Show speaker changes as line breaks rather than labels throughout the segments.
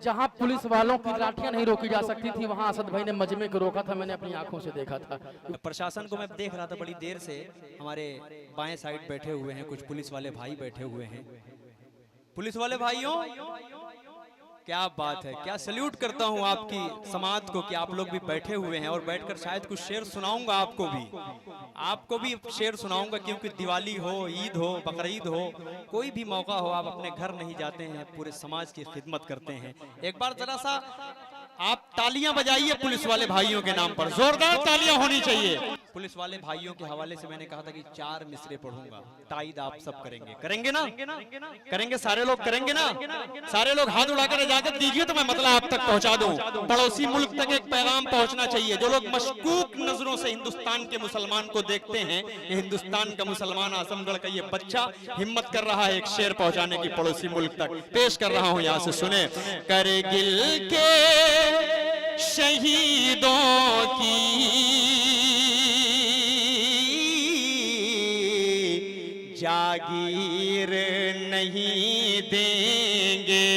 जहां पुलिस वालों की लाठियां नहीं रोकी जा सकती थी, वहां असद भाई ने मजमे को रोका था। मैंने अपनी आंखों से देखा था।
प्रशासन को मैं देख रहा था बड़ी देर से, हमारे बाएं साइड बैठे हुए हैं कुछ पुलिस वाले भाई बैठे हुए हैं। पुलिस वाले भाइयों, क्या बात है, क्या सल्यूट करता हूं आपकी समाज को कि आप लोग भी बैठे हुए हैं। और बैठकर शायद कुछ शेर सुनाऊंगा आपको भी शेर सुनाऊंगा, क्योंकि दिवाली हो, ईद हो, बकरीद हो, कोई भी मौका हो, आप अपने घर नहीं जाते हैं, पूरे समाज की खिदमत करते हैं। एक बार जरा सा आप तालियां बजाइए पुलिस वाले भाइयों के नाम पर, जोरदार तालियां होनी चाहिए। पुलिस वाले भाइयों के हवाले से मैंने कहा था कि 4 मिसरे पढ़ूंगा, ताईद आप सब करेंगे ना? करेंगे, सारे लोग करेंगे ना? सारे लोग हाथ उठाकर इजाजत दीजिए तो मैं मतलब आप तक पहुंचा दूं। पड़ोसी मुल्क तक एक पैगाम पहुंचना चाहिए। जो लोग मशकूक नजरों से हिंदुस्तान के मुसलमान को देखते हैं, ये हिंदुस्तान का मुसलमान आजमगढ़ का ये बच्चा हिम्मत कर रहा है एक शेर पहुंचाने की पड़ोसी मुल्क तक। पेश कर रहा हूं, यहां से सुने। करगिल के शहीदों की जागीर नहीं देंगे।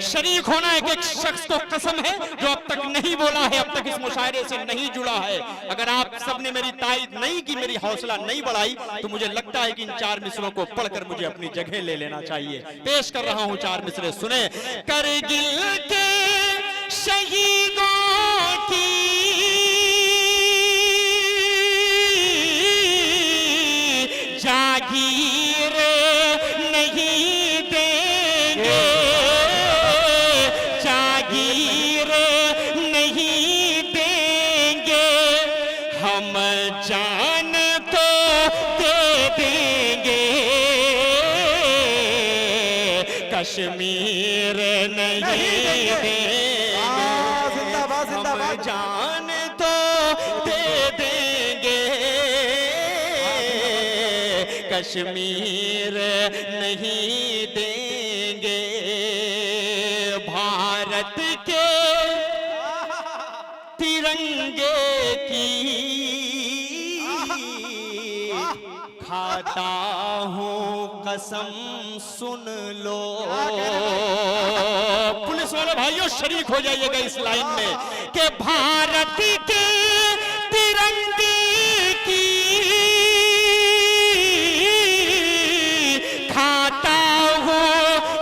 शरीक होना एक एक शख्स को कसम है जो अब तक नहीं बोला है, अब तक इस मुशायरे से नहीं जुड़ा है। अगर आप सबने मेरी तायद नहीं की, मेरी हौसला नहीं बढ़ाई, तो मुझे लगता है कि इन 4 मिसरों को पढ़कर मुझे अपनी जगह ले लेना चाहिए। पेश कर रहा हूं 4 मिसरे, सुने। करगिल के शहीदों की जागीर नहीं देंगे, जागीर नहीं देंगे। हम जान तो दे देंगे, कश्मीर नहीं देंगे। हम जान तो दे देंगे, कश्मीर नहीं देंगे। भारत के तिरंगे की खाता हूँ कसम, सुन लो। पुलिस वाले भाइयों शरीक हो जाइएगा इस लाइन में कि भारत के तिरंगे की खाता हूँ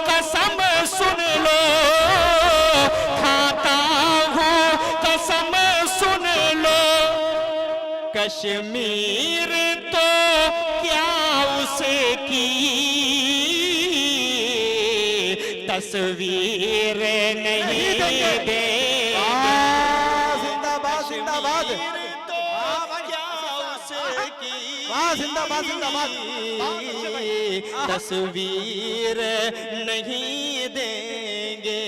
कसम, सुन लो। खाता हूँ कसम, सुन लो। कश्मीर तो क्या उसकी तस्वीर नहीं देंगे।
जिंदाबाद जिंदाबाद, जिंदाबाद जिंदाबाद,
तस्वीर नहीं देंगे।